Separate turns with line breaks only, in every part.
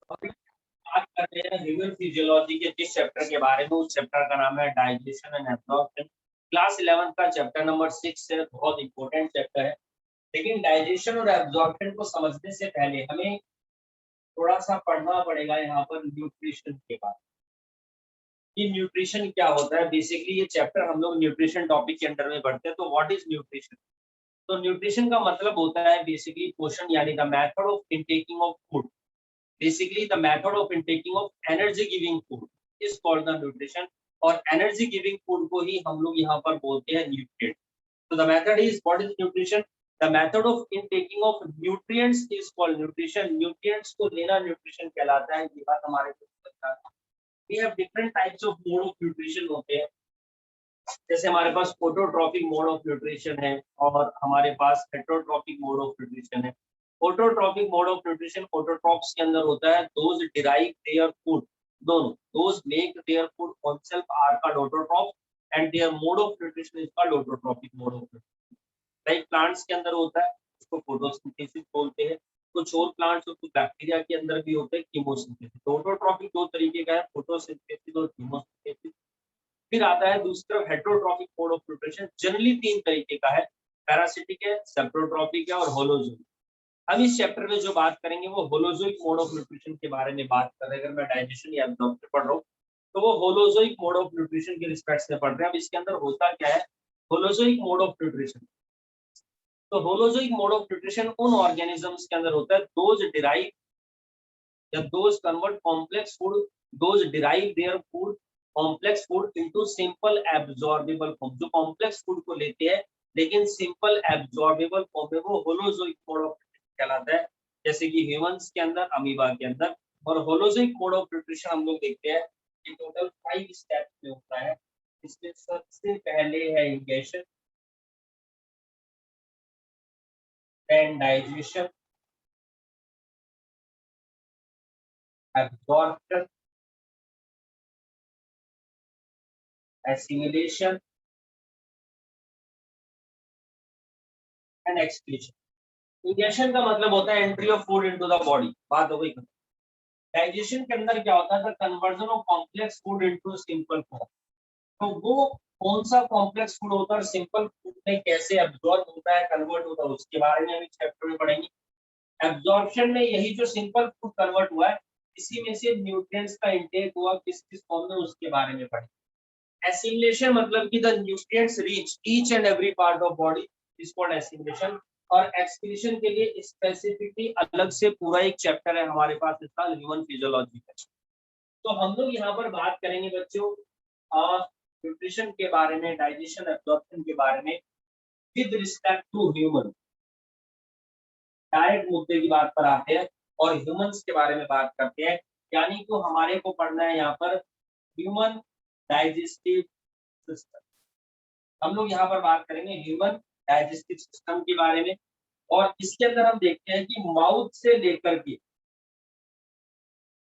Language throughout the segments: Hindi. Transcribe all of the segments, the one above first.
अभी बात कर रहे हैं ह्यूमन फिजियोलॉजी के जिस चैप्टर के बारे में, उस चैप्टर का नाम है डाइजेशन एंड एब्जॉर्प्शन। क्लास 11 का चैप्टर नंबर 6 है, बहुत इंपॉर्टेंट चैप्टर है। लेकिन डाइजेशन और एब्जॉर्प्शन को समझने से पहले हमें थोड़ा सा पढ़ना पड़ेगा यहाँ पर न्यूट्रिशन के बारे में कि न्यूट्रिशन क्या होता है। बेसिकली ये चैप्टर हम लोग न्यूट्रिशन टॉपिक के अंडर में पढ़ते हैं। तो व्हाट इज न्यूट्रिशन? तो न्यूट्रिशन का मतलब होता है बेसिकली पोषण, यानी the method of intaking of food. Basically, the method of intaking of energy giving food is called the nutrition, और energy giving food को ही हम लोग यहाँ पर बोलते हैं nutrient. So the method is, what is nutrition? The method of intaking of nutrients is called nutrition. Nutrients को लेना nutrition कहलाता है। ये बात हमारे को पता है। We have different types of mode of nutrition होते हैं। जैसे हमारे पास ऑटोट्रॉफिक मोड ऑफ न्यूट्रिशन है और हमारे पास हेटरोट्रॉफिक मोड ऑफ न्यूट्रिशन है। Autotrophic mode of nutrition autotrophs के अंदर होता है, दोज डिराइव देयर फूड, दोनों those make their food on self are called autotrophs and their mode of nutrition is called autotrophic mode of nutrition. Like plants के अंदर होता है, उसको फोटोसिंथेसिस बोलते हैं। कुछ और प्लांट्स और कुछ बैक्टीरिया के अंदर भी होते हैं कीमोसिंथेसिस। तो ऑटोट्रॉफिक दो तरीके का है, फोटोसिंथेसिस और कीमोसिंथेसिस। फिर आता है दूसरी तरफ heterotrophic mode of nutrition. Generally तीन तरीके का है, पैरासिटिक है, सेप्रोट्रॉफिक है और होलोजोइक। हम इस चैप्टर में जो बात करेंगे वो होलोजोइक मोड ऑफ न्यूट्रिशन के बारे में बात कर रहे हैं। अगर मैं डाइजेशन या एब्जॉर्प्शन पढ़ रहा हूँ तो वो होलोजोइक मोड ऑफ न्यूट्रिशन के रिस्पेक्ट से पढ़ रहे हैं। अब इसके अंदर होता क्या है होलोजोइक मोड ऑफ न्यूट्रिशन? तो होलोजोइक मोड ऑफ न्यूट्रिशन उन ऑर्गेनिजम्स के अंदर होता है दोज डिराइव या those convert complex food, those derive their food complex food into simple absorbable form। जो complex food को लेते हैं लेकिन simple absorbable form में, वो holozoic mode of nutrition कहलाता है। जैसे कि ह्यूमंस के अंदर, अमीबा के अंदर। और holozoic mode of nutrition हम लोग देखते हैं कि टोटल 5 स्टेप्स में होता है। इसमें सबसे पहले है ingestion, then digestion, absorption, assimilation and excretion। Injection का मतलब होता है entry of food into the body, बात हो गई खत्म। डाइजेशन के अंदर क्या होता है, conversion of complex food into simple food. तो वो कौन सा कॉम्प्लेक्स फूड होता है, सिंपल फूड में कैसे एब्जॉर्ब होता है, कन्वर्ट होता है, उसके बारे में हम इस चैप्टर में पढ़ेंगे। एब्जॉर्प्शन में यही जो सिंपल फूड कन्वर्ट हुआ है, इसी में से न्यूट्रिएंट्स का इंटेक हुआ किस किस फॉर्म में, उसके बारे में पढ़ेंगे। एसिमिलेशन मतलब कि the nutrients reach each and every part of body is called assimilation. और एक्सक्रीशन के लिए स्पेसिफिकली अलग से पूरा एक चैप्टर है हमारे पास, इसका ह्यूमन फिजियोलॉजी का। तो हम लोग यहाँ पर बात करेंगे बच्चों न्यूट्रिशन के बारे में, डाइजेशन एब्जॉर्प्शन के बारे में with respect to human. Direct मुद्दे की बात पर आते हैं और ह्यूमंस के बारे में बात करते हैं। यानी तो हमारे को पढ़ना है यहाँ पर ह्यूमन डाइजेस्टिव सिस्टम। हम लोग यहाँ पर बात करेंगे ह्यूमन डाइजेस्टिव सिस्टम के बारे में। और इसके अंदर हम देखते हैं कि माउथ से लेकर के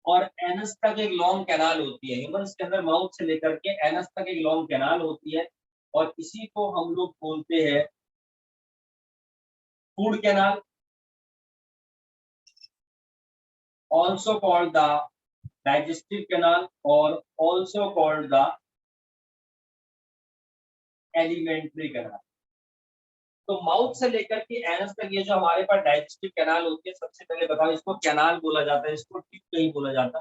और एनस तक एक लॉन्ग कैनाल होती है। ह्यूमंस के अंदर माउथ से लेकर के एनस तक एक लॉन्ग कैनाल होती है और इसी को हम लोग बोलते हैं food canal, also called the digestive canal और also called the alimentary canal. तो माउथ से लेकर के एनस तक ये जो हमारे पास डाइजेस्टिव कैनाल होती है, सबसे पहले बताओ इसको कैनाल बोला जाता है, इसको ट्यूब नहीं बोला जाता।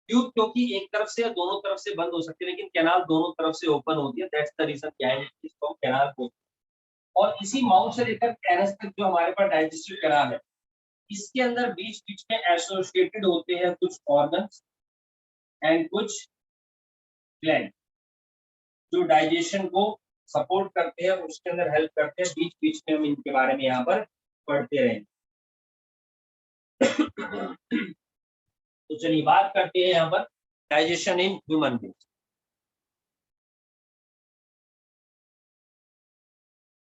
ट्यूब क्योंकि एक तरफ से या दोनों तरफ से बंद हो सकती है, लेकिन कैनाल दोनों तरफ से ओपन होती है। That's the reason behind it, इसको हम कैनाल बोलते हैं। और इसी माउथ से लेकर एनस तक जो हमारे पास डाइजेस्टिव कैनाल है, इसके अंदर बीच बीच में एसोसिएटेड होते हैं कुछ ऑर्गन्स एंड कुछ ग्लैंड जो डाइजेशन को सपोर्ट करते हैं, उसके अंदर हेल्प करते हैं। बीच बीच में हम इनके बारे में यहाँ पर पढ़ते रहेंगे। तो चलिए बात करते हैं यहाँ पर डाइजेशन इन ह्यूमन बींग।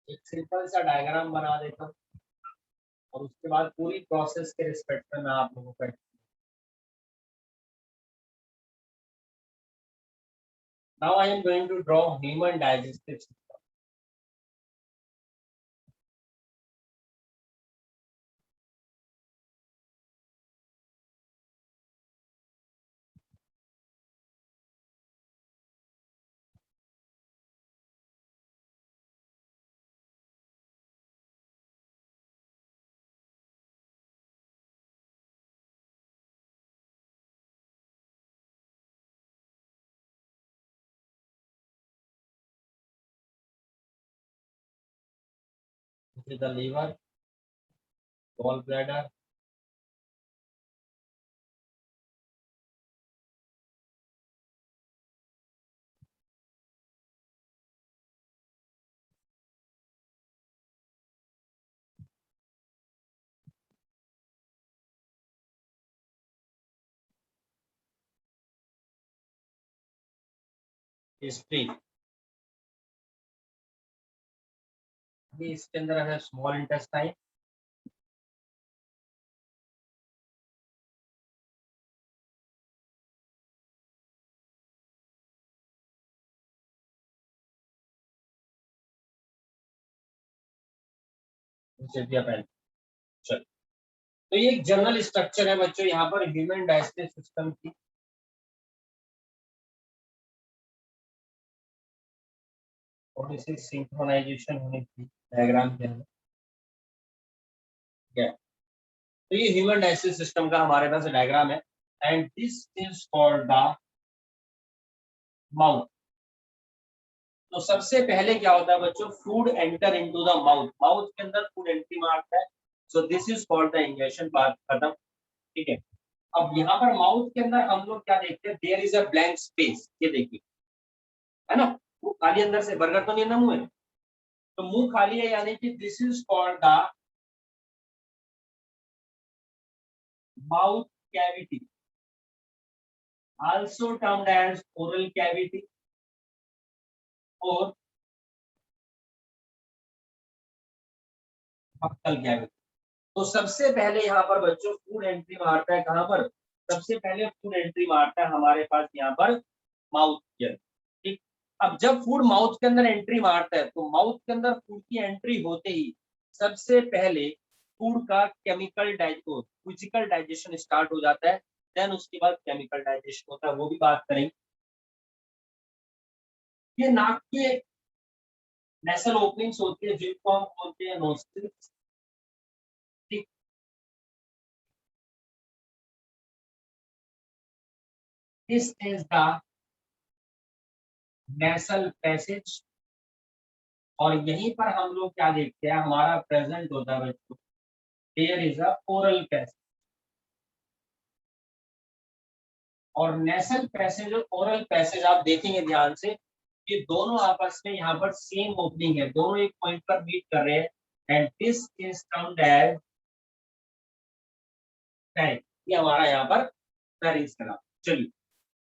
एक सिंपल सा डायग्राम बना देता हूँ और उसके बाद पूरी प्रोसेस के रिस्पेक्ट में मैं आप लोगों को now I am going to draw human digestive system. is the liver, gallbladder, spleen, अभी इसके अंदर है स्मॉल इंटेस्टाइन, चलो, तो ये एक जनरल स्ट्रक्चर है बच्चों यहाँ पर ह्यूमन डाइजेस्टिव सिस्टम की। थोड़ी सी सिंक्रोनाइजेशन होनी थी डायग्राम के अंदर, ठीक है। तो ये ह्यूमन डाइजेस्टिव सिस्टम का हमारे पास डायग्राम है and this is called the mouth. तो सबसे पहले क्या होता है बच्चों, food enter into the mouth, mouth के अंदर फूड एंट्री मारता है, सो this is called the injection part, खत्म, ठीक है। अब यहाँ पर माउथ के अंदर हम लोग क्या देखते हैं, there is a blank space, ये देखिए, है ना, वो खाली अंदर से, बर्गर तो नहीं है ना मुंह में, तो मुंह खाली है, यानी कि this is called the mouth cavity, also termed as oral cavity और बक्कल कैविटी। तो सबसे पहले यहाँ पर बच्चों फूड एंट्री मारता है, कहाँ पर, सबसे पहले फूड एंट्री मारता है हमारे पास यहाँ पर माउथ के अंदर, ठीक। अब जब फूड माउथ के अंदर एंट्री मारता है, तो माउथ के अंदर फूड की एंट्री होते ही सबसे पहले फूड का केमिकल फिजिकल डाइजेशन स्टार्ट हो जाता है, देन उसके बाद केमिकल डाइजेशन होता है, वो भी बात करेंगे। ये नाक के नेसल ओपनिंग्स होती है जिनको हम बोलते हैं नोस्ट्रिल्स, ठीक। This is the nasal passage, और यहीं पर हम लोग क्या देखते हैं, हमारा प्रेजेंट होता है बच्चों, there is a oral passage, और नेसल पैसेज और ओरल पैसेज आप देखेंगे ध्यान से, ये दोनों आपस में यहाँ पर सेम ओपनिंग है, दोनों एक पॉइंट पर मीट कर रहे हैं, and this is termed as pharynx, ये हमारा यहाँ पर फेरिंक्स करा। चलिए,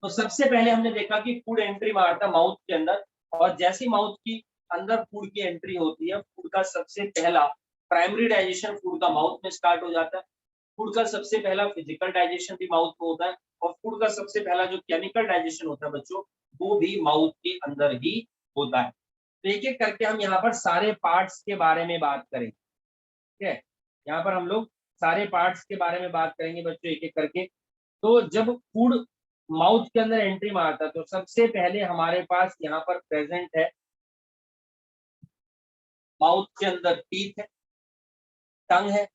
तो सबसे पहले हमने देखा कि फूड एंट्री मारता माउथ के अंदर, और जैसी माउथ की अंदर फूड की एंट्री होती है, फूड का सबसे पहला प्राइमरी डाइजेशन फूड का माउथ में स्टार्ट हो जाता है, फूड का सबसे पहला फिजिकल डाइजेशन भी माउथ में होता है, और फूड का सबसे पहला जो केमिकल डाइजेशन होता है बच्चों, वो भी माउथ के अंदर ही होता है। तो एक एक करके हम यहाँ पर सारे पार्ट्स के बारे में बात करेंगे, ठीक है। यहाँ पर हम लोग सारे पार्ट्स के बारे में बात करेंगे बच्चों, एक एक करके। तो जब फूड माउथ के अंदर एंट्री मारता है, तो सबसे पहले हमारे पास यहाँ पर प्रेजेंट है, माउथ के अंदर टीथ है, टंग है,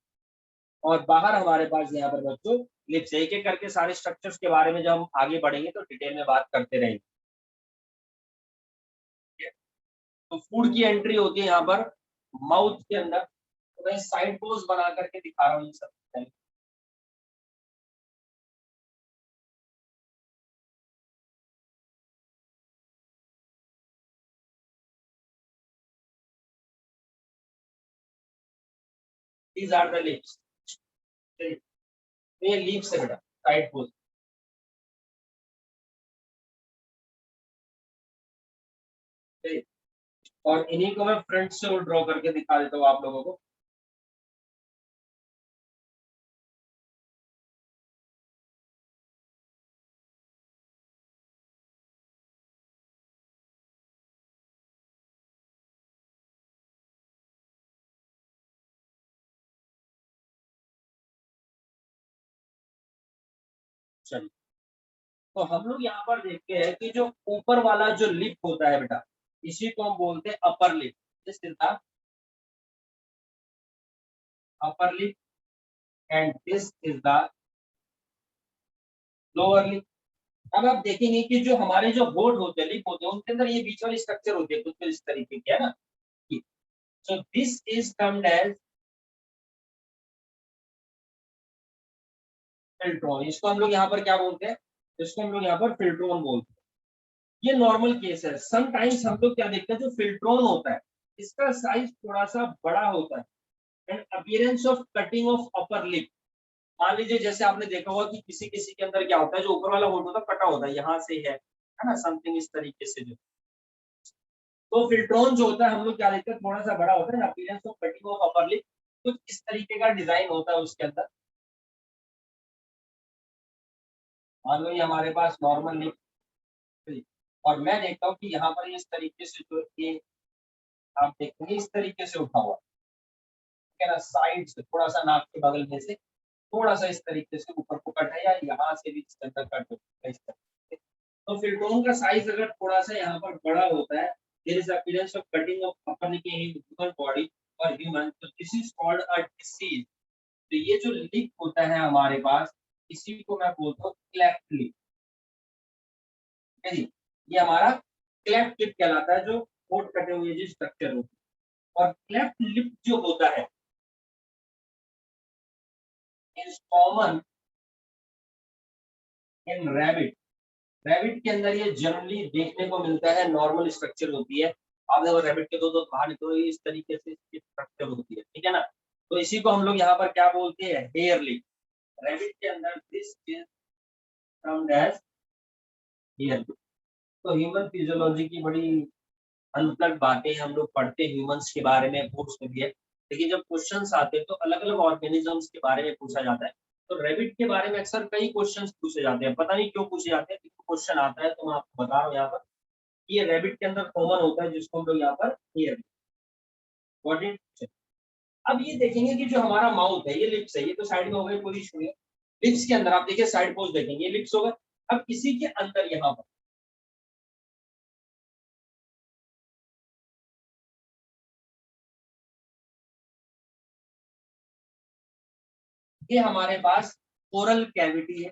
और बाहर हमारे पास यहाँ पर बच्चों लिप्स है। एक एक करके सारे स्ट्रक्चर्स के बारे में जब हम आगे बढ़ेंगे तो डिटेल में बात करते रहेंगे, ठीक है? तो फूड की एंट्री होती है यहाँ पर माउथ के अंदर, तो मैं साइड पोज बना करके दिखा रहा हूँ ये सब। These are the lips, ये लिप्स है बेटा, साइड पोज, और इन्हीं को मैं फ्रंट से ड्रॉ करके दिखा देता हूँ आप लोगों को। चलिए, तो हम लोग यहाँ पर देखते हैं कि जो ऊपर वाला जो लिप होता है बेटा, इसी को हम बोलते हैं upper lip, this is the upper lip and this is the lower lip. अब आप देखेंगे कि जो हमारे जो होठ होते हैं, लिप होते हैं, उनके अंदर ये बीच वाली स्ट्रक्चर होती है कुछ इस तरीके की, है ना, So this is termed as फिल्ट्रॉन। इसको हम लोग यहाँ पर क्या बोलते हैं? इसको हम लोग यहाँ पर फिल्ट्रॉन बोलते हैं। ये नॉर्मल केस है। समटाइम्स हम लोग क्या देखते हैं, जो फिल्ट्रॉन होता है इसका साइज थोड़ा सा बड़ा होता है and appearance of cutting of upper lip. मान लीजिए जैसे आपने देखा होगा कि किसी किसी के अंदर क्या होता है, जो ऊपर वाला होल्ड होता है कटा होता है, यहाँ से है ना, समथिंग इस तरीके से। जो तो फिल्ट्रॉन जो होता है हम लोग क्या देखते हैं, थोड़ा सा बड़ा होता है, appearance of cutting of upper lip, कुछ इस तरीके का डिजाइन होता है उसके अंदर। मान लो ये हमारे पास नॉर्मल लिप और मैं देखता हूँ कि यहाँ पर इस तरीके से जो ये आप देखेंगे इस तरीके से उठा हुआ, ठीक है ना, साइड से थोड़ा सा नाक के बगल में से थोड़ा सा इस तरीके से ऊपर को कट है, या यहाँ से भी इसके अंदर कट होता है इस तरीके से। तो फिल्ट्रॉन का साइज अगर थोड़ा सा यहाँ पर बड़ा होता है, there is appearance of cutting of upper lip in human body और ह्यूमन, तो this is called a disease. तो ये जो लिप होता है हमारे पास, इसी को मैं बोलता हूँ क्लेफ्ट लिप। ठीक है जी, ये हमारा क्लेफ्ट लिप कहलाता है, जो होठ कटे हुए जो स्ट्रक्चर होता है। और क्लेफ्ट लिप जो होता है is common in rabbit. Rabbit के अंदर ये जनरली देखने को मिलता है, नॉर्मल स्ट्रक्चर होती है। आपने अगर रैबिट के दो बाहर निकलो, इस तरीके से इसकी स्ट्रक्चर होती है, ठीक है ना। तो इसी को हम लोग यहाँ पर क्या बोलते हैं, हेयर लिप। रैबिट के अंदर this is termed as hare lip. तो ह्यूमन फिजियोलॉजी की बड़ी अनप्लग बातें हम लोग पढ़ते हैं ह्यूमंस के बारे में कोर्स में भी है, लेकिन जब क्वेश्चंस आते हैं तो अलग अलग ऑर्गेनिजम्स के बारे में पूछा जाता है। तो रैबिट के बारे में अक्सर कई क्वेश्चंस पूछे जाते हैं, पता नहीं क्यों पूछे जाते हैं, क्वेश्चन आता है तो मैं आपको बता रहा हूँ यहाँ पर। ये रैबिट के अंदर कॉमन होता है, जिसको हम लोग यहाँ पर ईयर। Got it. अब ये देखेंगे कि जो हमारा माउथ है, ये लिप्स है, ये तो साइड में हो गए, कोई इशू नहीं है। लिप्स के अंदर आप देखिए साइड पोज देखेंगे, ये लिप्स हो गए। अब इसी के अंदर यहाँ पर ये हमारे पास ओरल कैविटी है।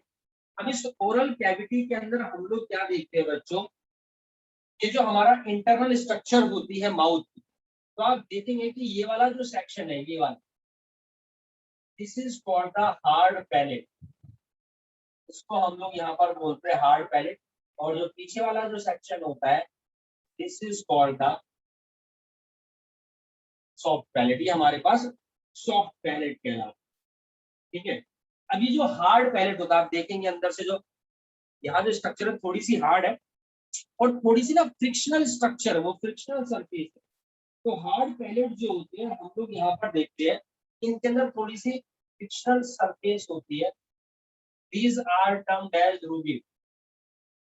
अब इस ओरल कैविटी के अंदर हम लोग क्या देखते हैं बच्चों, ये जो हमारा इंटरनल स्ट्रक्चर होती है माउथ की, तो आप देखेंगे कि ये वाला जो सेक्शन है, ये वाला, this is called the hard palate. इसको हम लोग यहाँ पर बोलते हैं हार्ड पैलेट। और जो पीछे वाला जो सेक्शन होता है, this is called the soft palate. ये हमारे पास सॉफ्ट पैलेट कहलाता है, ठीक है। अब ये जो हार्ड पैलेट होता है, आप देखेंगे अंदर से जो यहाँ जो स्ट्रक्चर है थोड़ी सी हार्ड है, और थोड़ी सी ना फ्रिक्शनल स्ट्रक्चर है, वो फ्रिक्शनल सरफेस है। तो हार्ड पैलेट जो होती है हम लोग यहाँ पर देखते हैं, इनके अंदर थोड़ी सी फ्रिक्शनल सरफेस होती है। दीज आर टर्म्ड एज रूबी।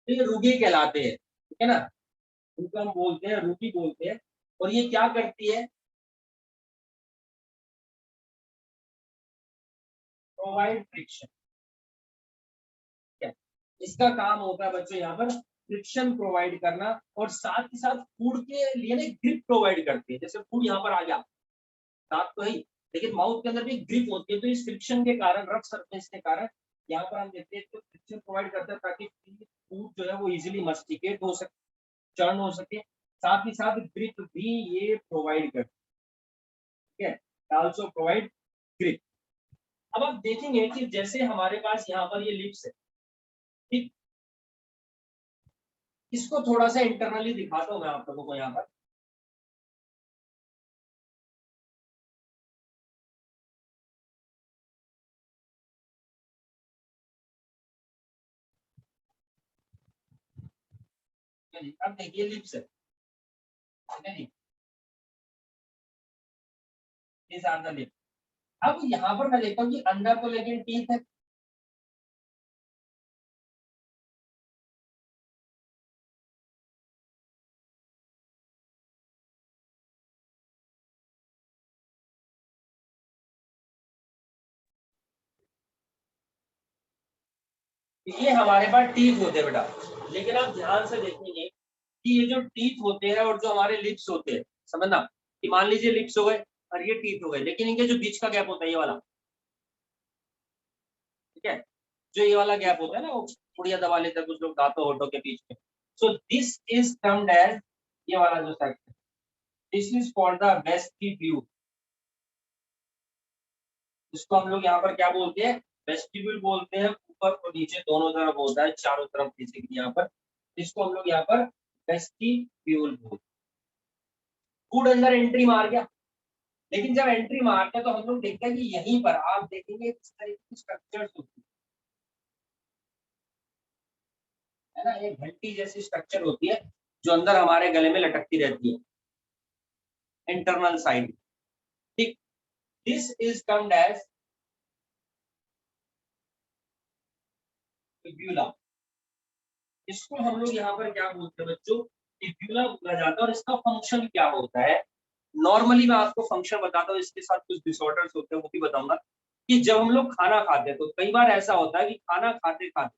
ये रूबी कहलाते हैं, ठीक है ना, उनको हम बोलते हैं रूबी बोलते हैं। और ये क्या करती है, प्रोवाइड फ्रिक्शन। इसका काम होता है बच्चों यहाँ पर फ्रिक्शन प्रोवाइड करना, और साथ ही साथ फूड के लिए ना ग्रिप प्रोवाइड करती है। जैसे फूड यहाँ पर आ गया, दांत तो ही, लेकिन माउथ के अंदर भी ग्रिप होती है, तो इस फ्रिक्शन के कारण, रफ सरफेस के कारण यहाँ पर हम देखते हैं तो फ्रिक्शन प्रोवाइड करता है, ताकि फूड जो है वो इजीली मस्टिकेट हो सके, चर्न हो सके। साथ ही साथ ग्रिप भी ये प्रोवाइड करती है, आल्सो प्रोवाइड ग्रिप। अब आप देखेंगे कि जैसे हमारे पास यहाँ पर ये लिप्स है, ठीक, इसको थोड़ा सा इंटरनली दिखाता हूँ मैं आप लोगों को यहाँ पर। अब देखिए लिप्स है, ठीक है जी, दिस आर द लिप्स। अब यहाँ पर मैं देखता हूँ कि अंदर तो लेकिन टीथ है, ये हमारे पास टीथ होते हैं बेटा। लेकिन आप ध्यान से देखेंगे कि ये जो टीथ होते हैं और जो हमारे लिप्स होते हैं, समझना कि मान लीजिए लिप्स हो गए और ये टीथ हो गए, लेकिन इनके जो बीच का गैप होता है ये वाला, ठीक है, जो ये वाला गैप होता है ना, वो पुड़िया दबा लेते हैं कुछ लोग दांतों होठों के बीच में। So this is termed as, ये वाला जो section, this is for the vestibule. इसको हम लोग यहाँ पर क्या बोलते हैं, वेस्टिब्यूल बोलते हैं। ऊपर और नीचे दोनों तरफ होता है, चारों तरफ बेसिकली यहाँ पर, इसको हम लोग यहाँ पर वेस्टिब्यूल बोलते हैं। फूड अंदर एंट्री मार गया, लेकिन जब एंट्री मारते हैं तो हम लोग देखते हैं कि यहीं पर आप देखेंगे इस तरह की स्ट्रक्चर्स होती है ना, एक घंटी जैसी स्ट्रक्चर होती है जो अंदर हमारे गले में लटकती रहती है, इंटरनल साइड। ठीक, this is termed as fibula. इसको हम लोग यहाँ पर क्या बोलते हैं बच्चों, फिब्यूला बोला जाता है। और इसका फंक्शन क्या होता है, नॉर्मली मैं आपको फंक्शन बताता हूँ, इसके साथ कुछ डिसऑर्डर्स होते हैं वो भी बताऊंगा। कि जब हम लोग खाना खाते हैं तो कई बार ऐसा होता है कि खाना खाते खाते,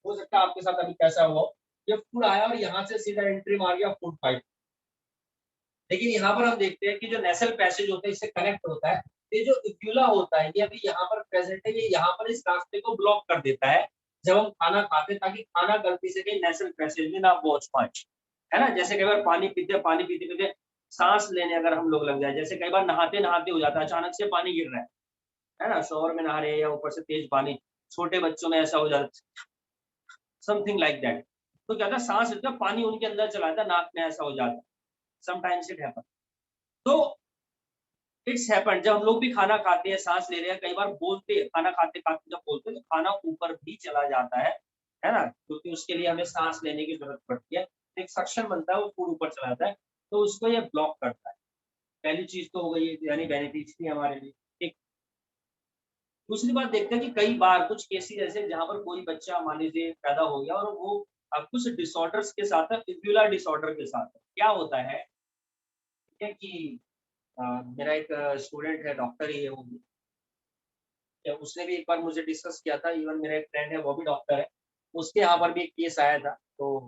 हो सकता है आपके साथ अभी कैसा हुआ, ये फूड आया और यहाँ से सीधा एंट्री मार गया फूड फाइट। लेकिन यहाँ पर हम देखते हैं कि जो नेसल पैसेज होता है इससे कनेक्ट होता है, ये जो इक्यूला होता है ये अभी यहाँ पर प्रेजेंट है, ये यहाँ पर इस रास्ते को ब्लॉक कर देता है जब हम खाना खाते हैं, ताकि खाना गलती से कहीं नेसल पैसेज में ना पहुंच पाए, है ना। जैसे कई बार पानी पीते पीते सांस लेने अगर हम लोग लग जाए, जैसे कई बार नहाते नहाते हो जाता है, अचानक से पानी गिर रहा है ना, शॉवर में नहा रहे हैं या ऊपर से तेज पानी, छोटे बच्चों में ऐसा हो जाता है, समथिंग लाइक दैट। तो क्या था, सांस लेते पानी उनके अंदर चला जाता, नाक में ऐसा हो जाता, समटाइम्स इट हैपन। तो इट्स हैपन जब हम लोग भी खाना खाते हैं, सांस ले रहे हैं, कई बार बोलते हैं, खाना खाते खाते जब बोलते हैं तो खाना ऊपर भी चला जाता है ना, क्योंकि उसके लिए हमें सांस लेने की जरूरत पड़ती है, एक सक्शन बनता है, वो फूड ऊपर चला जाता है, तो उसको ये ब्लॉक करता है। पहली चीज तो हो गई, यानी बेनिफिशियरी हमारे लिए। ठीक, दूसरी बात देखते हैं कि कई बार कुछ केसेस ऐसे जहां पर कोई बच्चा मान लीजिए पैदा हो गया और वो कुछ डिसऑर्डर्स के साथ है, फिब्युलर डिसऑर्डर के साथ है। क्या होता है कि मेरा एक स्टूडेंट है, डॉक्टर ही है वो भी, उसने भी एक बार मुझे डिस्कस किया था, इवन मेरा एक फ्रेंड है वो भी डॉक्टर है, उसके यहाँ पर भी एक केस आया था, तो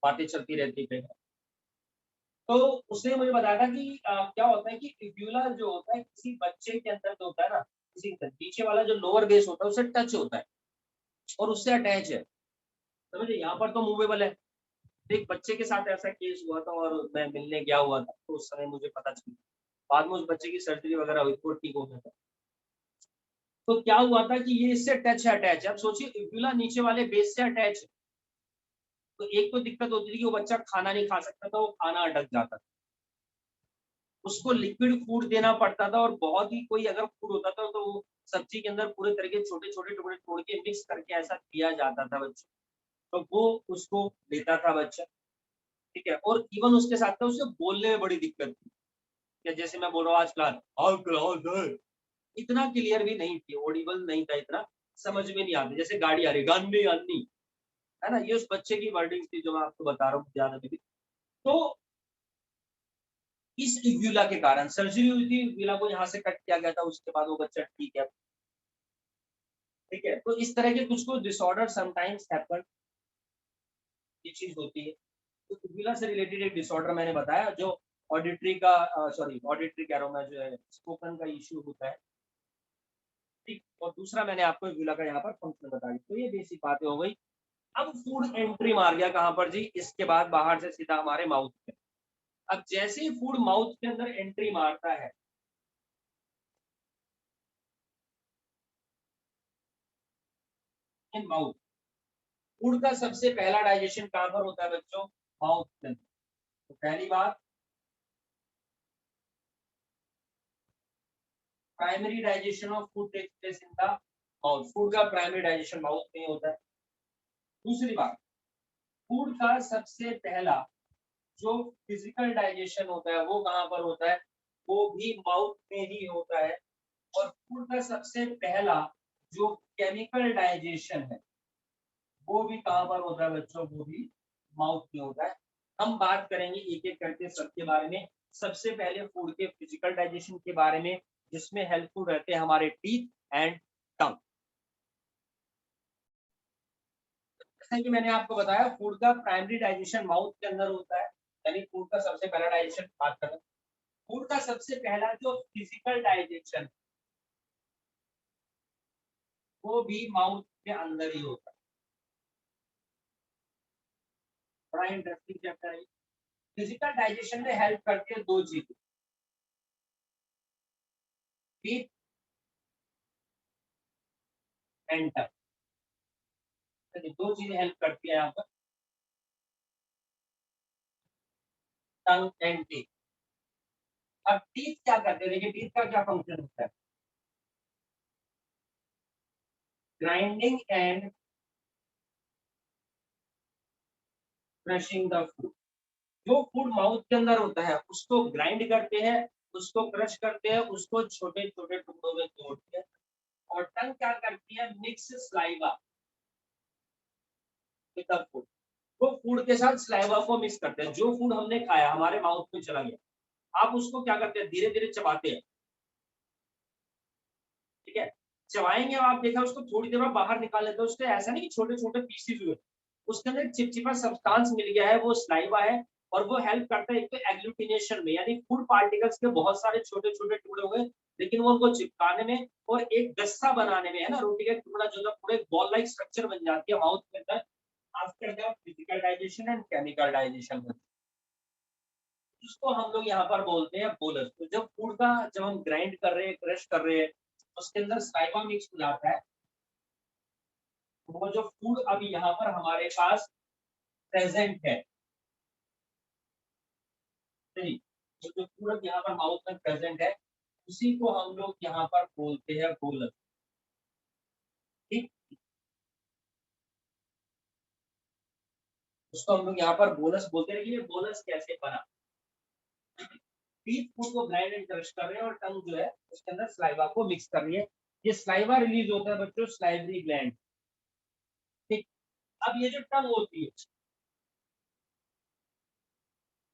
बातें चलती रहती है। तो उसने मुझे बताया था कि क्या होता है कि फिब्युला जो होता है किसी बच्चे के अंदर जो होता है ना, किसी नीचे वाला जो लोअर बेस होता है उससे टच होता है और उससे अटैच है, समझे। यहाँ पर तो मूवेबल है। तो एक बच्चे के साथ ऐसा केस हुआ था और मैं मिलने गया हुआ था, तो उस समय मुझे पता चला, बाद में उस बच्चे की सर्जरी वगैरह हुई तो ठीक हो गया था। तो क्या हुआ था कि ये इससे टच है, अटैच है। अब सोचिए फिब्युला नीचे वाले बेस से अटैच है, तो एक तो दिक्कत होती थी कि वो बच्चा खाना नहीं खा सकता था, वो खाना अटक जाता था, उसको लिक्विड फूड देना पड़ता था, और बहुत ही कोई अगर फूड होता था तो वो सब्जी के अंदर पूरे तरह के छोटे छोटे टुकड़े तोड़ के मिक्स करके ऐसा दिया जाता था बच्चे, तो वो उसको लेता था बच्चा। ठीक है, और इवन उसके साथ था उसे बोलने में बड़ी दिक्कत थी, या जैसे मैं बोल रहा हूँ आजकल इतना क्लियर भी नहीं थी, ऑडिबल नहीं था इतना, समझ में नहीं आती, जैसे गाड़ी आ रही गांधी अन्नी, है ना, ये उस बच्चे की वर्डिंग थी जो मैं आपको बता रहा हूँ, ज्यादा नहीं थी। तो इस इव्यूला के कारण सर्जरी हुई थी, इव्यूला को यहाँ से कट किया गया था, उसके बाद वो बच्चा ठीक है। ठीक है, तो इस तरह के कुछ कुछ डिसऑर्डर समटाइम्स हैपन, ये चीज होती है। तो इव्यूला से रिलेटेड एक डिसऑर्डर मैंने बताया जो ऑडिटरी का, सॉरी ऑडिटरी कह रहा हूँ मैं, जो है स्पोकन का इश्यू होता है। ठीक, और दूसरा मैंने आपको इव्यूला का यहाँ पर फंक्शन बता दिया, तो ये बेसिक बातें हो गई। अब फूड एंट्री मार गया कहाँ पर जी, इसके बाद बाहर से सीधा हमारे माउथ में। अब जैसे ही फूड माउथ के अंदर एंट्री मारता है, इन माउथ, फूड का सबसे पहला डाइजेशन कहाँ पर होता है बच्चों, माउथ के अंदर। तो पहली बात, primary digestion of food takes place in the mouth, food का प्राइमरी डाइजेशन माउथ में होता है। दूसरी बात, फूड का सबसे पहला जो फिजिकल डाइजेशन होता है वो कहाँ पर होता है, वो भी माउथ में ही होता है। और फूड का सबसे पहला जो केमिकल डाइजेशन है वो भी कहाँ पर होता है बच्चों, वो भी माउथ में होता है। हम बात करेंगे एक एक करके सबके बारे में। सबसे पहले फूड के फिजिकल डाइजेशन के बारे में, जिसमें हेल्पफुल रहते हैं हमारे टीथ एंड टंग। जैसे कि मैंने आपको बताया फूड का प्राइमरी डाइजेशन माउथ के अंदर होता है, यानी फूड का सबसे पहला डाइजेशन बात करें, फूड का सबसे पहला जो फिजिकल डाइजेशन वो भी माउथ के अंदर ही होता है। बड़ा इंटरेस्टिंग चैप्टर है। फिजिकल डाइजेशन में हेल्प करती है दो चीजें, टीथ एंड टंग। दो चीजें हेल्प करती है यहाँ पर, टंग एंड टीथ। अब टीथ क्या करते हैं, देखिए टीथ का क्या फंक्शन होता है, grinding and crushing the food. जो फूड माउथ के अंदर होता है उसको ग्राइंड करते हैं, उसको क्रश करते हैं, उसको छोटे छोटे टुकड़ों में तोड़ते हैं। और टंग क्या करती है, mix saliva with the food. वो फूड के साथ स्लाइवा को मिक्स करते हैं। जो फूड हमने खाया हमारे माउथ में चला गया, आप उसको क्या करते हैं, धीरे धीरे चबाते हैं, ठीक है। चबाएंगे आप देखा उसको थोड़ी देर बाद बाहर निकाल लेते हैं, उसके ऐसा नहीं कि छोटे छोटे पीसेस हुए, उसके अंदर चिपचिपा सब्सटेंस मिल गया है, वो स्लाइवा है। और वो हेल्प करता है एक तो एग्लूटिनेशन में, यानी फूड पार्टिकल्स के बहुत सारे छोटे छोटे टुकड़े हुए, लेकिन वो उनको चिपकाने में और एक गस्सा बनाने में, है ना, रोटी का टुकड़ा जो है पूरे बॉल लाइक स्ट्रक्चर बन जाती है माउथ के अंदर। After the physical digestion and chemical digestion, उसको हम लोग यहाँ पर बोलते हैं बोलस। तो जब फूड का, जब हम ग्राइंड कर रहे हैं, क्रश कर रहे हैं, उसके अंदर साइवा मिक्स हो जाता है, तो वो जो फूड अभी यहाँ पर हमारे पास प्रेजेंट है, नहीं, तो जो फूड अब यहाँ पर माउथ में प्रेजेंट है, उसी को हम लोग यहाँ पर बोलते हैं बोलस। ठीक, उसको हम लोग यहाँ पर बोलस बोलते हैं। लेकिन ये बोलस कैसे बना, टीथ फूड को ग्राइंड एंड क्रश कर रहे हैं और टंग जो है उसके अंदर स्लाइवा को मिक्स कर रही है। ये स्लाइवा रिलीज होता है बच्चों स्लाइवरी ग्लैंड। ठीक, अब ये जो टंग होती है,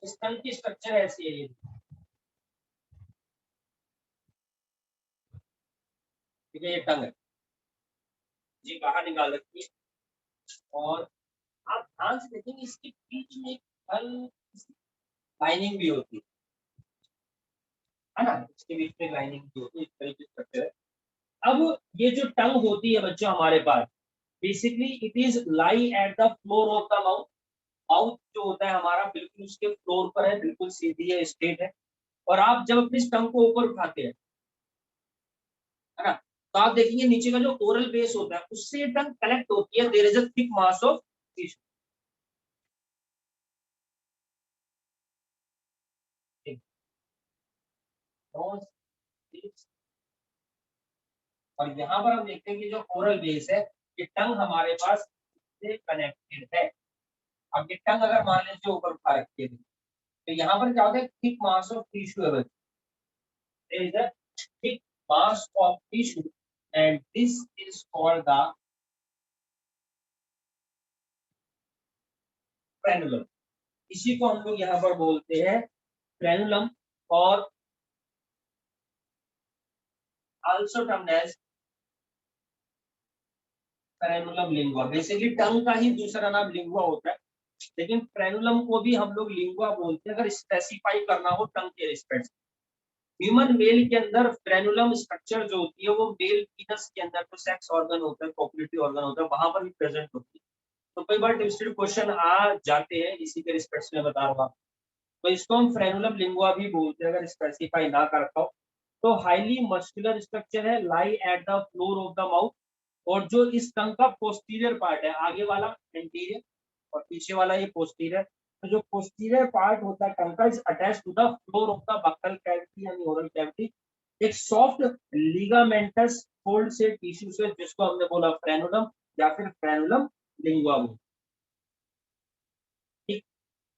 इस टंग की स्ट्रक्चर ऐसी है, ये ठीक है, ये टंग है जी, बाहर निकाल रखी है। और आप ध्यान से देखेंगे इसके बीच में एक हल्की सी लाइनिंग भी होती है ना, इसके बीच में लाइनिंग भी होती है, इस तरीके से स्ट्रक्चर है। अब ये जो टंग होती है बच्चों हमारे पास, basically it is lie at the floor of the mouth. Mouth जो होता है हमारा बिल्कुल उसके फ्लोर पर है, बिल्कुल सीधी है, स्ट्रेट है। और आप जब अपनी टंग को ऊपर उठाते हैं, है ना, तो आप देखेंगे नीचे का जो ओरल बेस होता है उससे ये टंग कनेक्ट होती है, there is a thick mass of tissue. और यहाँ पर हम देखते हैं कि जो ओरल बेस है, ये टंग हमारे पास से कनेक्टेड है। अब ये टंग अगर मान लीजिए ऊपर उठा रखी है, तो यहाँ पर क्या होता है, थिक मास ऑफ टिश्यू है, there is a thick mass of tissue and this is called the frenulum। इसी को हम लोग यहाँ पर बोलते हैं फ्रेनुलम, और also termed as frenulum lingua. Basically tongue का ही दूसरा नाम लिंगुआ होता है, लेकिन फ्रेनुलम को भी हम लोग लिंगुआ बोलते हैं अगर स्पेसिफाई करना हो टंग के रिस्पेक्ट से। ह्यूमन मेल के अंदर फ्रेनुलम स्ट्रक्चर जो होती है वो मेल पीनस के अंदर, जो सेक्स ऑर्गन होता है, कॉपरेटिव ऑर्गन होता है, वहां पर भी प्रेजेंट होती है। तो कई बार ट्विस्टेड क्वेश्चन आ जाते हैं, इसी के रिस्पेक्ट में बता रहा हूँ। तो इसको हम फ्रेनुलम लिंगुआ भी बोलते हैं अगर स्पेसिफाई ना कर पाओ। तो हाईली मस्कुलर स्ट्रक्चर है, लाई at the floor of the mouth. और जो इस टंग का पोस्टीरियर पार्ट है, आगे वाला एंटीरियर और पीछे वाला ये पोस्टीरियर, तो जो पोस्टीरियर पार्ट होता है टंग का is attach to the floor of the buccal cavity यानी ओरल कैविटी, एक सॉफ्ट लिगामेंटस फोल्ड से टिश्यू से, जिसको हमने बोला फ्रेनुलम या फिर फ्रेनुलम लिंगुआ बोलते हैं। ठीक,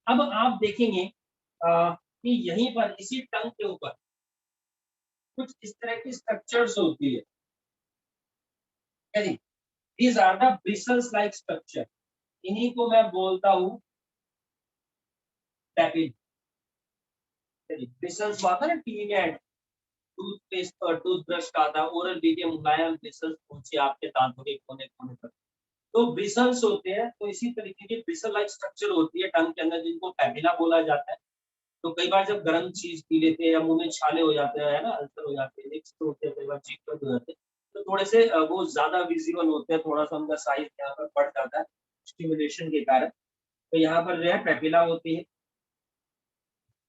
अब आप देखेंगे कि यहीं पर इसी टंग के ऊपर कुछ इस तरह की स्ट्रक्चर्स होती है, these are the bristles like structure. इन्हीं को मैं बोलता हूँ टैपिन। ब्रिसल्स आता है ना टीवी में, टूथपेस्ट और टूथब्रश का आता है, ओरल बी के मुलायम ब्रिसल्स पहुंचे आपके दांतों के कोने कोने पर, तो ब्रिसल्स होते हैं। तो इसी तरीके की ब्रिसल लाइक स्ट्रक्चर होती है टंग के अंदर, जिनको पैपिला बोला जाता है। तो कई बार जब गर्म चीज पी लेते हैं या मुंह में छाले हो जाते हैं, है ना, अल्सर हो जाते हैं, नेक्स्ट होते हैं, कई बार चीख हो जाते हैं, तो थोड़े से वो ज्यादा विजिबल होते हैं, थोड़ा सा उनका साइज यहाँ पर बढ़ जाता है स्टिमुलेशन के कारण। तो यहाँ पर जो है पेपिला होती है,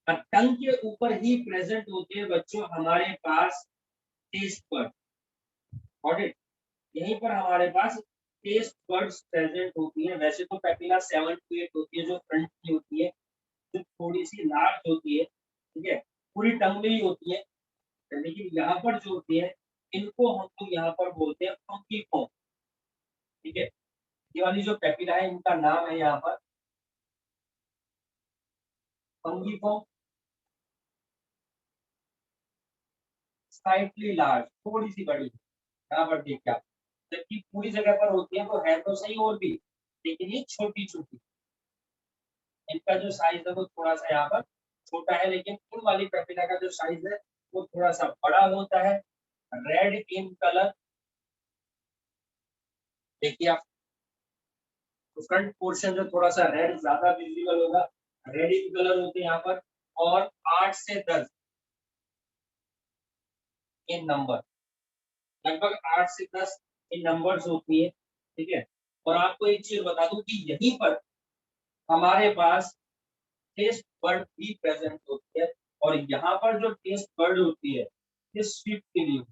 टंग के ऊपर ही प्रेजेंट होते हैं बच्चों हमारे पास टेस्ट बर्ड। Got it? यहीं पर हमारे पास टेस्ट बर्ड्स प्रेजेंट होती है। वैसे तो पेपिला 7 to 8 होती है जो फ्रंट की होती है, जो थोड़ी सी लार्ज होती है, ठीक है, पूरी टंग में ही होती है। लेकिन यहाँ पर जो होती है इनको हम लोग यहाँ पर बोलते हैं फंकी फॉर्म, ठीक है। ये वाली जो पेपिला है इनका नाम है यहाँ पर फंगी फॉर्म, स्लाइटली लार्ज, थोड़ी सी बड़ी, यहाँ पर देखिए आप, जबकि पूरी जगह पर होती है तो है तो सही और भी, लेकिन ये छोटी छोटी, इनका जो साइज है वो थोड़ा सा यहाँ पर छोटा है, लेकिन इन वाली पेपिला का जो साइज है वो थोड़ा सा बड़ा होता है। रेड इन कलर, देखिए आप, तो फ्रंट पोर्शन जो थोड़ा सा रेड ज्यादा विजिबल होगा, रेड इन कलर होते हैं यहाँ पर। और 8 से 10 इन नंबर, लगभग 8 से 10 इन नंबर्स होती है, ठीक है। और आपको एक चीज बता दूं कि यहीं पर हमारे पास टेस्ट बर्ड भी प्रेजेंट होती है, और यहाँ पर जो टेस्ट बर्ड होती है ये स्वीप के लिए,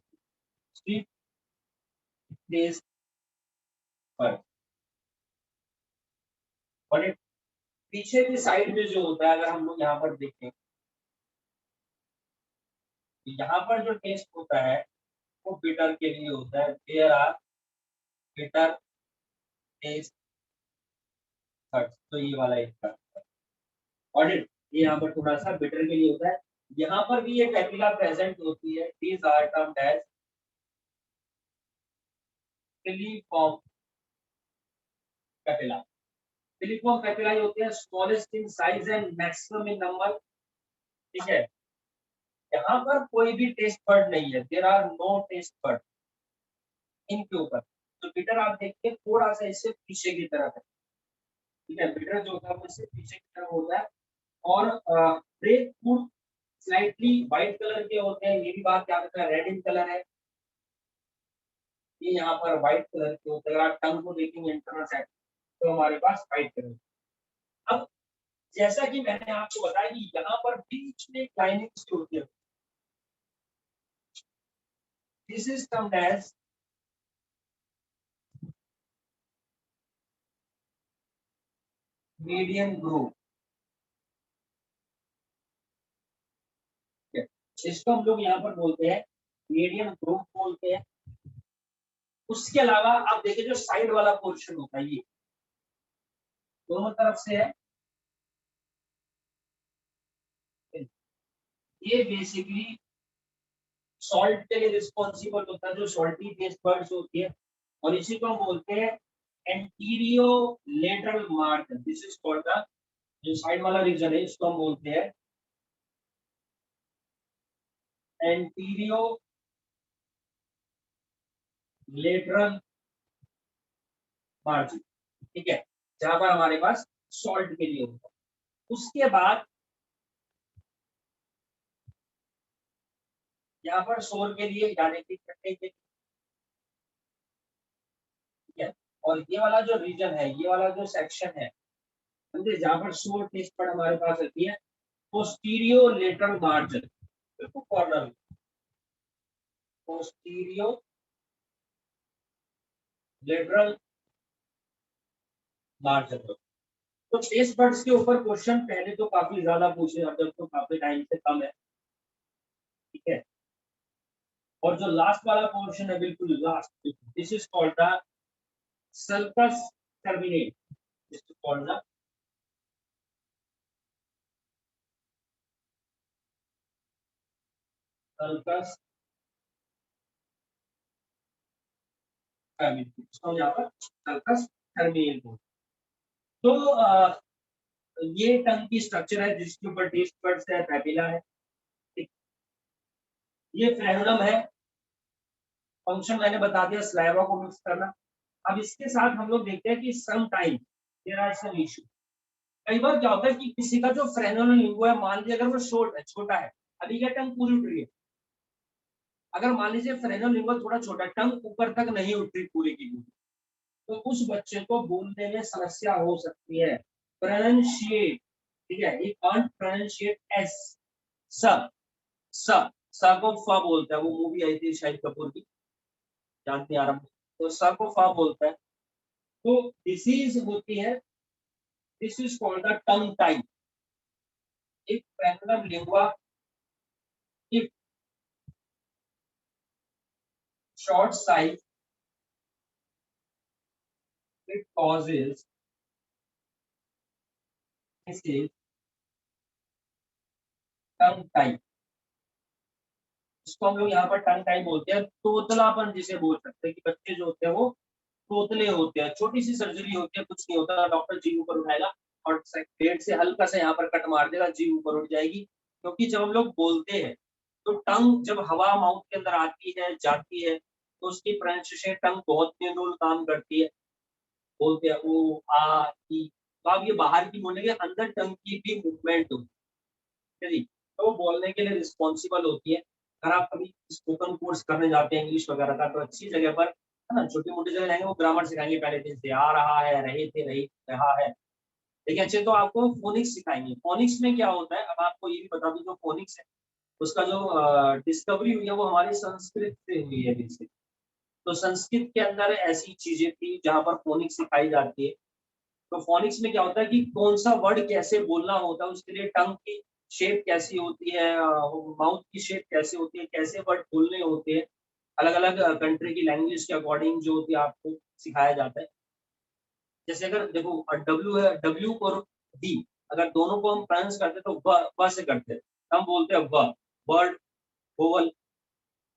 स्वीप टेस्ट बर्ड। और ये पीछे की साइड में जो होता है, अगर हम लोग यहाँ पर देखें, यहाँ पर जो टेस्ट होता है वो बिटर के लिए होता है। There are bitter taste buds, तो ये वाला इसका ऑडिट, ये यहाँ पर थोड़ा सा बिटर के लिए होता है। यहाँ पर भी ये पेपिला प्रेजेंट होती है। These are termed as filiform papilla. Filiform papilla ये होते हैं smallest in size and maximum in number, ठीक है। यहाँ पर कोई भी टेस्ट बर्ड नहीं है, there are no taste bud इनके ऊपर। तो बिटर आप देखिए थोड़ा सा इससे पीछे की तरफ है, ठीक है, बिटर जो होता है वो इससे पीछे की तरफ होता है। और ब्रेक फूड स्लाइटली व्हाइट कलर के होते हैं, ये भी बात याद रखना, रेड इन कलर है, ये यहाँ पर व्हाइट कलर के होते हैं। अगर आप टंग को देखेंगे इंटरनल साइड तो हमारे पास व्हाइट कलर। अब जैसा कि मैंने आपको बताया कि यहाँ पर बीच में लाइनिंग होती है, this is termed as median groove, इसको हम लोग यहाँ पर बोलते हैं मीडियन ग्रुप बोलते हैं। उसके अलावा आप देखिए जो साइड वाला पोर्शन होता है ये दोनों तरफ से है, ये बेसिकली सॉल्ट के लिए रिस्पॉन्सिबल होता है, जो सॉल्टी टेस्ट बर्ड्स होती है। और इसी को हम बोलते हैं anterior lateral margin, this is called the, जो साइड वाला रीजन है इसको हम बोलते हैं एंटीरियो लेटरल मार्जिन, ठीक है, जहां पर हमारे पास सॉल्ट के लिए होता है। उसके बाद यहाँ पर शोर के लिए यानी कि खट्टे के, ठीक है। और ये वाला जो रीजन है, ये वाला जो सेक्शन है, समझे, जहाँ पर शोर टेस्ट पर हमारे पास रहती है पोस्टीरियो लेटरल मार्जिन, बिल्कुल कॉर्नर, पोस्टीरियो लेटरल मार्जिन। तो टेस्ट बर्ड्स के ऊपर क्वेश्चन पहले तो काफी ज्यादा पूछे जाते हैं, तो काफी टाइम से कम है, ठीक है। और जो लास्ट वाला पोर्शन है बिल्कुल last, this is called the sulcus terminate, this is called the sulcus terminate, इसको यहाँ पर सल्कस टर्मिनेट बोलते हैं। तो ये टंग की स्ट्रक्चर है जिसके ऊपर टेस्ट बर्ड्स है, पैपिला है, ठीक। ये फ्रेनुलम है, फंक्शन मैंने बता दिया स्लाइवा को मिक्स करना। अब इसके साथ हम लोग देखते हैं कि some time there are some issue. कई बार क्या होता है कि किसी का जो फ्रेनुलम लिंगुआ है, मान लीजिए अगर वो शॉर्ट है, छोटा है, अभी क्या टंग पूरी उठ रही है, अगर मान लीजिए फ्रेनुलम लिंगुआ थोड़ा छोटा, टंग ऊपर तक नहीं उठ रही पूरी की पूरी, तो उस बच्चे को बोलने में समस्या हो सकती है, प्रोनाउंशिएट ठीक है, ये कांट प्रोनाउंशिएट एस स स को फ बोलता है। वो मूवी आई थी शाहिद कपूर की, जानते हैं आराम, तो स को फ बोलता है। तो डिसीज होती है, this is called the tongue tie. एक fracture lingua if short size it causes this tongue tie. इसको हम लोग यहाँ पर टंग टाई बोलते हैं। तोतलापन जिसे बोल सकते हैं कि बच्चे जो होते हैं वो तोतले होते हैं। छोटी सी सर्जरी होती है, कुछ नहीं होता, डॉक्टर जी ऊपर उठाएगा और पेट से हल्का सा यहाँ पर कट मार देगा, जी ऊपर उठ जाएगी। क्योंकि जब हम लोग बोलते हैं तो टंग जब हवा माउथ के अंदर आती है जाती है तो उसकी प्रोनाउंसिएशन टंग बहुत मेनुअल काम करती है। बोलते हैं ओ आ ई, तो आप ये बाहर की बोलेंगे, अंदर टंग की भी मूवमेंट होगी, जी, तो वो बोलने के लिए रिस्पॉन्सिबल होती है। अगर आप कभी स्पोकन कोर्स करने जाते हैं इंग्लिश वगैरह का, तो अच्छी जगह पर है ना, छोटी मोटी जगह जाएंगे वो ग्रामर सिखाएंगे पहले दिन से, आ रहा है, रहे थे, रही, रहा है। ठीक है, अच्छे, तो आपको फोनिक्स सिखाएंगे। फोनिक्स में क्या होता है, अब आपको ये भी बता दूं, जो फोनिक्स है उसका जो डिस्कवरी हुई है वो हमारी संस्कृत से हुई है बेसिक। तो संस्कृत के अंदर ऐसी चीजें थी जहां पर फोनिक्स सिखाई जाती है। तो फोनिक्स में क्या होता है कि कौन सा वर्ड कैसे बोलना होता है, उसके लिए टंग की शेप कैसी होती है, माउथ की शेप कैसे होती है, कैसे वर्ड बोलने होते हैं, अलग अलग कंट्री की लैंग्वेज के अकॉर्डिंग जो होती है आपको सिखाया जाता है। जैसे अगर देखो डब्ल्यू है, डब्ल्यू और डी, अगर दोनों को हम प्रोनाउंस करते तो व से करते हैं, हम बोलते हैं व, वर्ड, वोवल,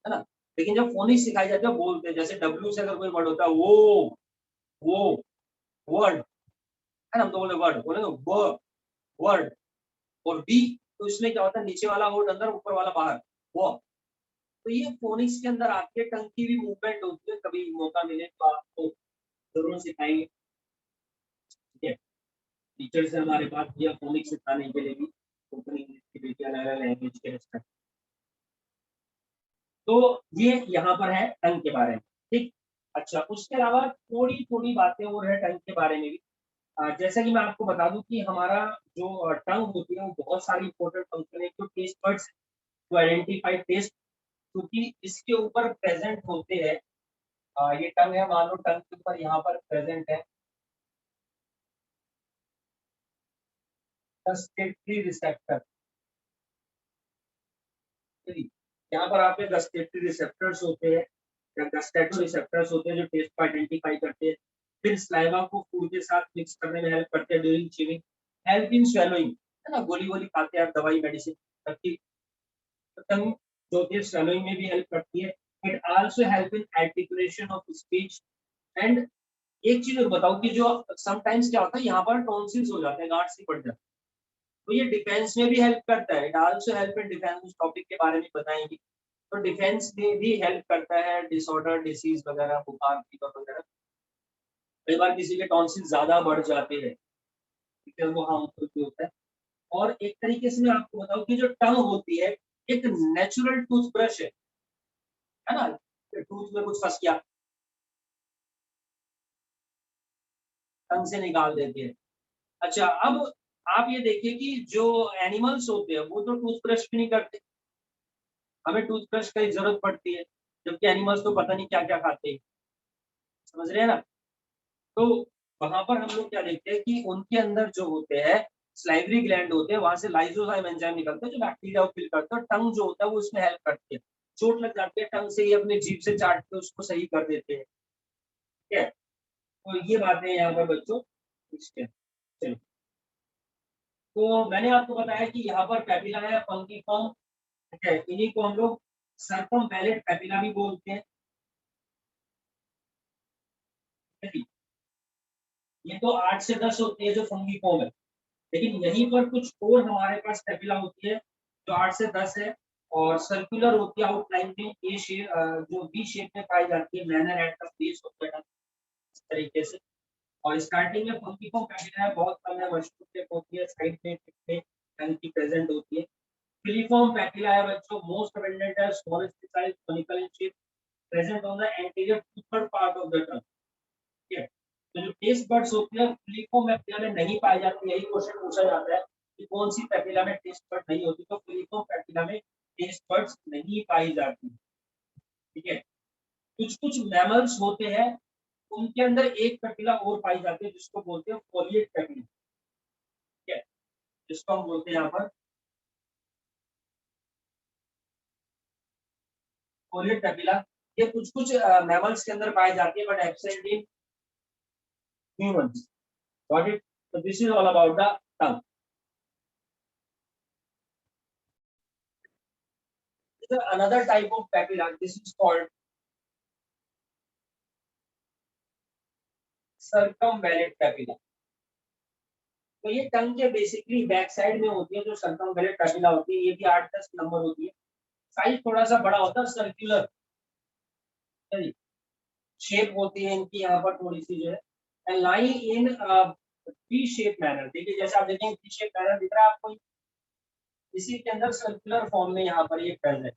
है ना। लेकिन जब फोनिक्स सिखाई जाती है बोलते हैं, जैसे डब्ल्यू से अगर कोई वर्ड होता है वो वर्ड, है ना, हम तो बोले वर्ड, बोले वो वर्ड। और बी, तो इसमें क्या होता है, नीचे वाला वर्ड अंदर, ऊपर वाला बाहर, वो। तो ये फोनिक्स के अंदर आपके टंग की भी मूवमेंट होती है। कभी मौका मिले तो आपको जरूर सिखाएंगे। ठीक है, टीचर से हमारे पास ये फोनिक्स सिखाने के लिए भी ओपन इंग्लिश की बेटी अलग अलग लैंग्वेज के respect। तो ये यहाँ पर है टंग के बारे में। ठीक, अच्छा, उसके अलावा थोड़ी थोड़ी बातें और है टंग के बारे में भी। जैसा कि मैं आपको बता दूं कि हमारा जो टंग होती है वो बहुत सारी इंपॉर्टेंट फंक्शन है। तो taste buds to identify taste, क्योंकि इसके ऊपर प्रेजेंट होते हैं, ये टंग है, मान लो टंग के ऊपर यहाँ पर प्रेजेंट है गस्टेटरी रिसेप्टर। यहाँ पर आपके गस्टेटरी रिसेप्टर्स होते हैं या गस्टेटो रिसेप्टर्स होते हैं जो टेस्ट को आइडेंटिफाई करते हैं। फिर स्लाइवा को फूड के साथ मिक्स करने में हेल्प करते हैं during chewing, help in swallowing, है ना, गोली वोली खाते हैं आप, दवाई मेडिसिन रखती, टंग जो होती है स्वेलोइंग में भी हेल्प करती है। It also help in articulation of speech. And एक चीज और बताओ कि जो समटाइम्स क्या होता है, यहाँ पर टॉन्सिल्स हो जाते हैं, गांठ सी पड़ जाती है, तो ये डिफेंस में भी हेल्प करता है। It also help in defence, उस टॉपिक के बारे में बताएंगे। तो डिफेंस में भी हेल्प करता है, डिसऑर्डर डिसीज वगैरह, बुखार फीवर वगैरह। कई बार किसी के टॉन्सिल ज्यादा बढ़ जाते हैं, ठीक है, वो हार्मफुल भी होता है। और एक तरीके से मैं आपको बताऊं कि जो टंग होती है एक नेचुरल टूथब्रश है ना, टूथ में कुछ फंस गया, टंग से निकाल देती है। अच्छा, अब आप ये देखिए कि जो एनिमल्स होते हैं वो तो टूथब्रश भी नहीं करते, हमें टूथब्रश की जरूरत पड़ती है, जबकि एनिमल्स तो पता नहीं क्या क्या खाते हैं, समझ रहे हैं ना। तो वहां पर हम लोग क्या देखते हैं कि उनके अंदर जो होते हैं स्लाइवरी ग्लैंड होते हैं, वहां से लाइसोजाइम एंजाइम निकलते हैं जो बैक्टीरिया को किल करते हैं, और टंग जो होता है वो उसमें हेल्प करती है। चोट लग जाती है, टंग से ही अपनी जीभ से चाट के उसको सही कर देते हैं। ठीक है, तो ये बातें यहाँ पर बच्चों ठीक है। चलो, तो मैंने आपको बताया कि यहाँ पर पैपिला है, फंगिफॉर्म, ठीक है, इन्हीं को हम लोग सर्कमवैलेंट पैपिला भी बोलते हैं। ठीक है, ये तो 8 से 10 होती है जो फंगिफॉर्म है, लेकिन यहीं पर कुछ और हमारे पास पैपिला होती है जो 8 से 10 है, और सर्कुलर होती है आउटलाइन में, ए शेप, जो बी शेप में पाई जाती है, manner at the base of the, इस तरीके से। और स्टार्टिंग में फंगिफॉर्म पैपिला है, बहुत कम है, मशरूम शेप होती है, साइड में टिप में टंग की प्रेजेंट होती है। फिलीफॉर्म पैपिला है बच्चों, मोस्ट अबंडेंट है, smallest size, conical in shape, present on the anterior third part of the tongue. ठीक है, तो जो टेस्ट बड्स होते हैं फिलीफॉर्म पैपिला में नहीं पाए जाते, यही क्वेश्चन पूछा जाता है कि कौन सी पैपिला में टेस्ट बड नहीं होती, तो फिलिको पैपिला में टेस्ट बड्स नहीं पाई जाती। ठीक है, कुछ कुछ मैमल्स होते हैं उनके अंदर एक पैपिला और पाई जाती है जिसको बोलते हैं फोलिएट पैपिला। ठीक है, जिसको हम बोलते हैं यहाँ पर फोलिएट पैपिला। ये कुछ कुछ मैमल्स के अंदर पाई जाती है, but absent in humans. Got it? So this is all about the tongue. This is another type of papilla. This is called circumvallate papilla. तो ये टंग के बेसिकली बैक साइड में होती है जो सर्कमवेलेट पैपिला होती है। ये भी 8-10 नंबर होती है। साइज थोड़ा सा बड़ा होता है, सर्कुलर शेप होती है इनकी यहाँ पर थोड़ी सी जो है, and lying in T shape manner. देखिए जैसे आप देखेंगे टी शेप मैनर दिख रहा है आपको, इसी के अंदर सर्कुलर फॉर्म में यहाँ पर ये प्रेजेंट,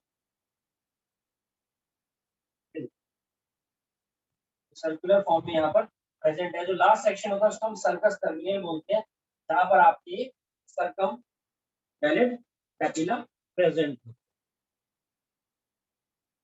सर्कुलर फॉर्म में यहाँ पर प्रेजेंट है। जो लास्ट सेक्शन होता है उसको हम सर्कस टर्मिनल बोलते हैं, जहाँ पर आपकी सर्कमवेलेट पैपिला प्रेजेंट है।